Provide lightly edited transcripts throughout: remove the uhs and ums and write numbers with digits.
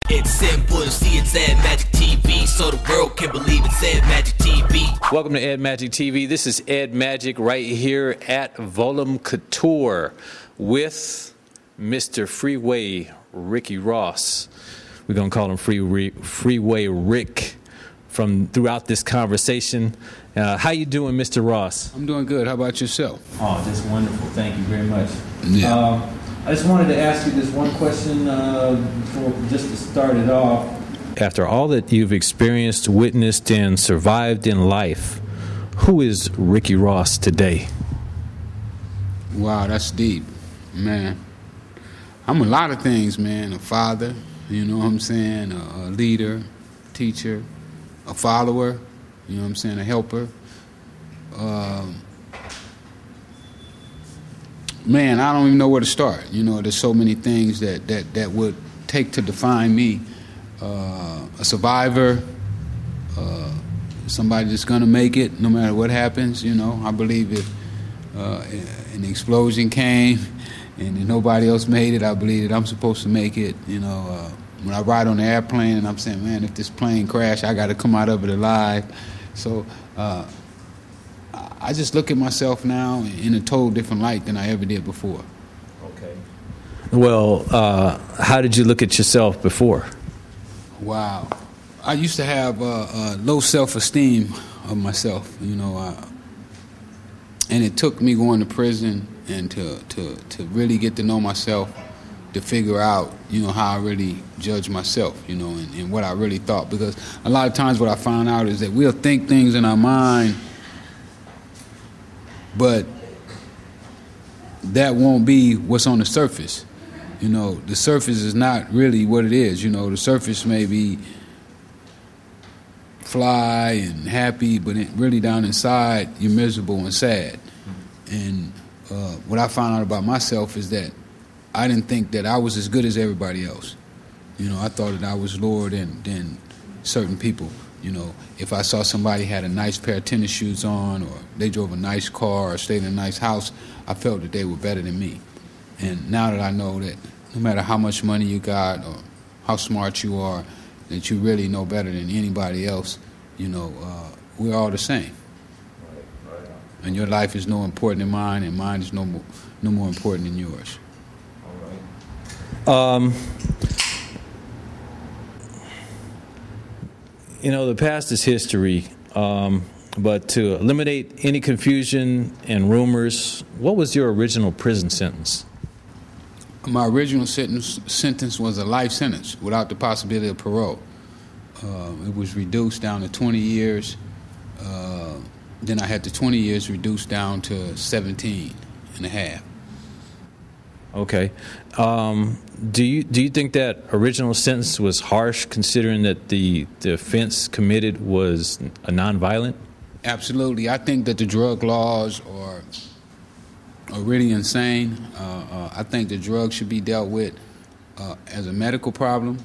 It's simple to see, it's Ed Magik TV, so the world can believe it's Ed Magik TV. Welcome to Ed Magik TV. This is Ed Magik right here at Volim Couture with Mr. Freeway, Ricky Ross. We're going to call him Freeway Rick from throughout this conversation. How you doing, Mr. Ross? I'm doing good. How about yourself? Oh, just wonderful. Thank you very much. Yeah. I just wanted to ask you this one question just to start it off. After all that you've experienced, witnessed, and survived in life, who is Ricky Ross today? Wow, that's deep, man. I'm a lot of things, man. A father, you know what I'm saying? A leader, teacher, a follower, you know what I'm saying? A helper. Man, I don't even know where to start. You know, there's so many things that would take to define me. A survivor, somebody that's going to make it no matter what happens. You know, I believe if an explosion came and nobody else made it, I believe that I'm supposed to make it. You know, when I ride on the airplane and I'm saying, man, if this plane crashed, I got to come out of it alive. So I just look at myself now in a total different light than I ever did before. Okay. Well, how did you look at yourself before? Wow. I used to have low self-esteem of myself, you know, and it took me going to prison and to really get to know myself, to figure out, you know, how I really judge myself, you know, and what I really thought. Because a lot of times what I found out is that we'll think things in our mind, but that won't be what's on the surface. You know, the surface is not really what it is. You know, the surface may be fly and happy, but really down inside, you're miserable and sad. And what I found out about myself is that I didn't think that I was as good as everybody else. You know, I thought that I was lower than certain people. You know, if I saw somebody had a nice pair of tennis shoes on, or they drove a nice car, or stayed in a nice house, I felt that they were better than me. And now that I know that no matter how much money you got or how smart you are, that you really know better than anybody else, you know, we're all the same. Right. And your life is no important than mine, and mine is no more important than yours. All right. You know, the past is history, but to eliminate any confusion and rumors, what was your original prison sentence? My original sentence was a life sentence without the possibility of parole. It was reduced down to 20 years. Then I had the 20 years reduced down to 17 and a half. Okay. Do you think that original sentence was harsh, considering that the offense committed was a nonviolent? Absolutely. I think that the drug laws are really insane. I think the drugs should be dealt with as a medical problem.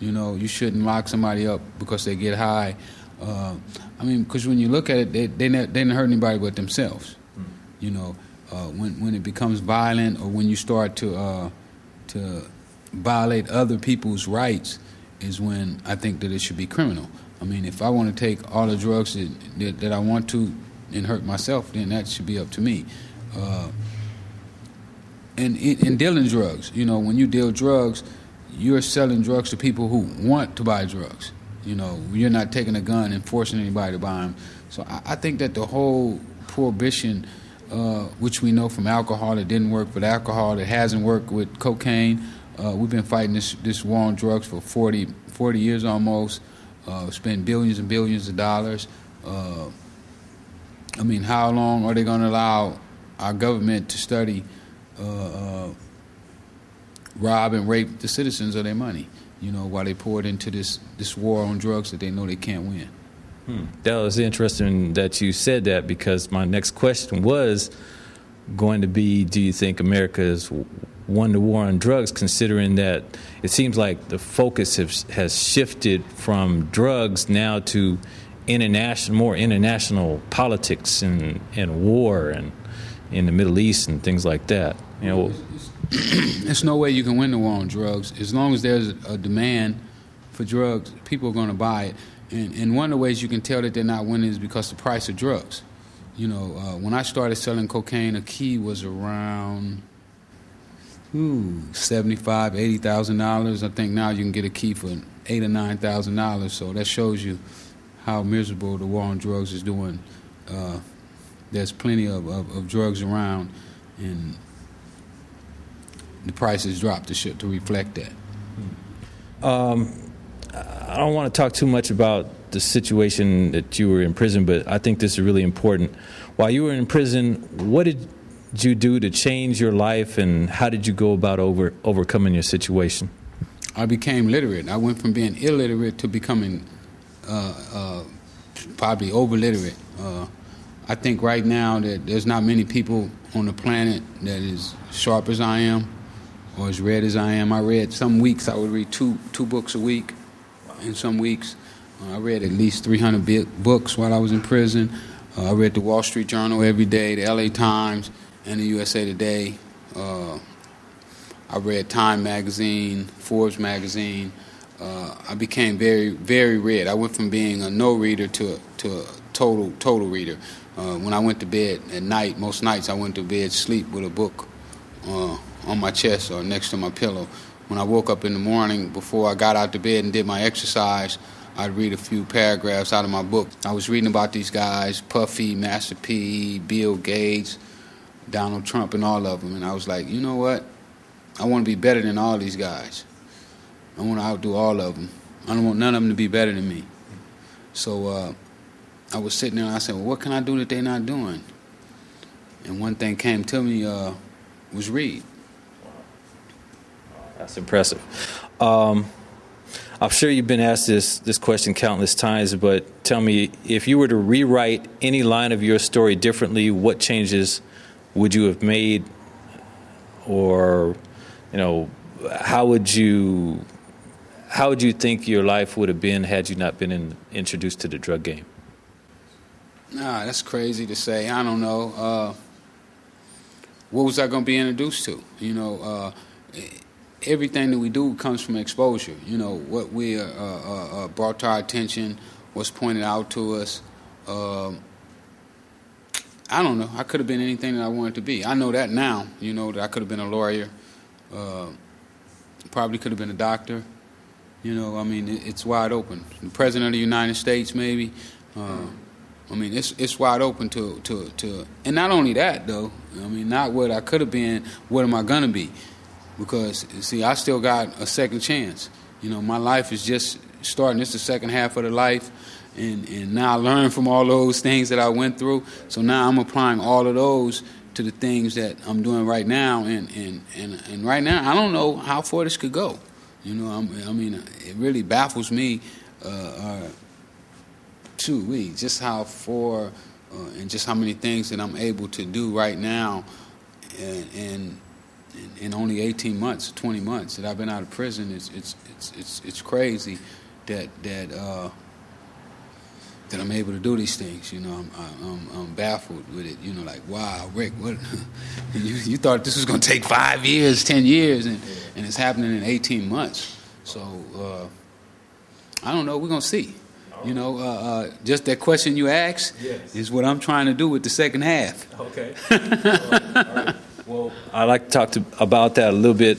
You know, you shouldn't lock somebody up because they get high. I mean, because when you look at it, they didn't hurt anybody but themselves. You know, when it becomes violent, or when you start to violate other people's rights, is when I think that it should be criminal. I mean, if I want to take all the drugs that I want to and hurt myself, then that should be up to me. And in dealing drugs, you know, when you deal drugs, you're selling drugs to people who want to buy drugs. You know, you're not taking a gun and forcing anybody to buy them. So I think that the whole prohibition, which we know from alcohol, it didn't work with alcohol, it hasn't worked with cocaine. We've been fighting this war on drugs for 40 years almost. Spent billions and billions of dollars. I mean, how long are they going to allow our government to study, rob and rape the citizens of their money, you know, while they pour it into this war on drugs that they know they can't win? That was interesting that you said that, because my next question was going to be, do you think America has won the war on drugs, considering that it seems like the focus has shifted from drugs now to more international politics and war and in the Middle East and things like that? You know, there's no way you can win the war on drugs as long as there's a demand for drugs, people are going to buy it. And one of the ways you can tell that they're not winning is because the price of drugs. You know, when I started selling cocaine, a key was around $75,000, $80,000. I think now you can get a key for $8,000 or $9,000. So that shows you how miserable the war on drugs is doing. There's plenty of drugs around, and the prices dropped to reflect that. I don't want to talk too much about the situation that you were in prison, but I think this is really important. While you were in prison, what did you do to change your life, and how did you go about overcoming your situation? I became literate. I went from being illiterate to becoming probably over-literate. I think right now that there's not many people on the planet that is sharp as I am or as read as I am. I read, some weeks I would read two books a week. In some weeks, I read at least 300 books while I was in prison. I read the Wall Street Journal every day, the LA Times, and the USA Today. I read Time magazine, Forbes magazine. I became very, very read. I went from being a no reader to a total reader. When I went to bed at night, most nights I went to bed sleep with a book on my chest or next to my pillow. When I woke up in the morning, before I got out to bed and did my exercise, I'd read a few paragraphs out of my book. I was reading about these guys, Puffy, Master P, Bill Gates, Donald Trump, and all of them. And I was like, you know what? I want to be better than all these guys. I want to outdo all of them. I don't want none of them to be better than me. So I was sitting there and I said, well, what can I do that they're not doing? And one thing came to me was read. That's impressive. I'm sure you've been asked this question countless times, but tell me, if you were to rewrite any line of your story differently, what changes would you have made? Or, you know, how would you think your life would have been had you not been introduced to the drug game? Nah, that's crazy to say. I don't know. What was I going to be introduced to? You know, everything that we do comes from exposure. You know, what we brought to our attention, what's pointed out to us. I don't know. I could have been anything that I wanted to be. I know that now. You know, that I could have been a lawyer. Probably could have been a doctor. You know, I mean, it's wide open. The President of the United States, maybe. I mean, it's wide open to, and not only that though. I mean, not what I could have been. What am I gonna be? Because see, I still got a second chance. You know, my life is just starting. It's the second half of the life, and now I learned from all those things that I went through. So now I'm applying all of those to the things that I'm doing right now, and right now I don't know how far this could go. You know, I mean, it really baffles me. Just how far and just how many things that I'm able to do right now, and in only 18 months, 20 months that I've been out of prison. It's crazy that I'm able to do these things. You know, I'm baffled with it. You know, like, wow, Rick, what? you thought this was going to take 5 years, 10 years, and it's happening in 18 months. So I don't know. We're going to see. You know, just that question you asked is what I'm trying to do with the second half. Okay. All right. Well, I'd like to talk about that a little bit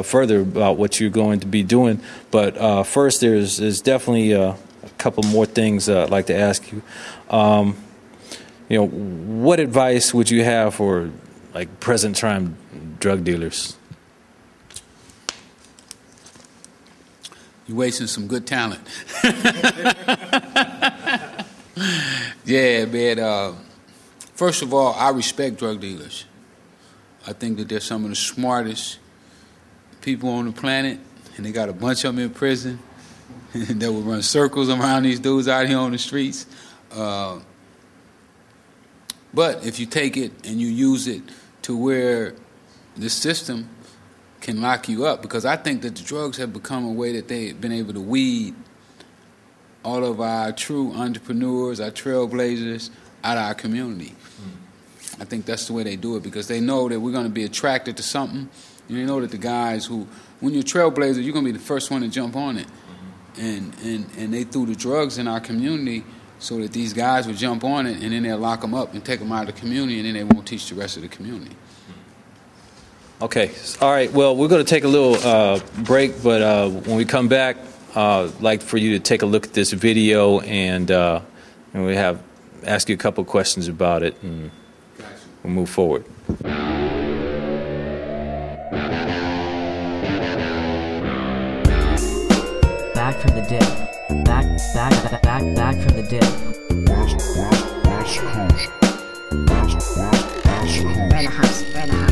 further about what you're going to be doing. But first, there's definitely a couple more things I'd like to ask you. You know, what advice would you have for like present time drug dealers? You're wasting some good talent. Yeah, man. First of all, I respect drug dealers. I think that they're some of the smartest people on the planet, and they got a bunch of them in prison that will run circles around these dudes out here on the streets. But if you take it and you use it to where the system can lock you up, because I think that the drugs have become a way that they've been able to weed all of our true entrepreneurs, our trailblazers, out of our community. I think that's the way they do it, because they know that we're going to be attracted to something. You know that the guys who, when you're a trailblazer, you're going to be the first one to jump on it. and they threw the drugs in our community so that these guys would jump on it, and then they'll lock them up and take them out of the community, and then they won't teach the rest of the community. Okay. All right. Well, we're going to take a little break, but when we come back, I'd like for you to take a look at this video, and we ask you a couple of questions about it, and we'll move forward. Back from the dip. Back from the dip. West Coast. We're in the house.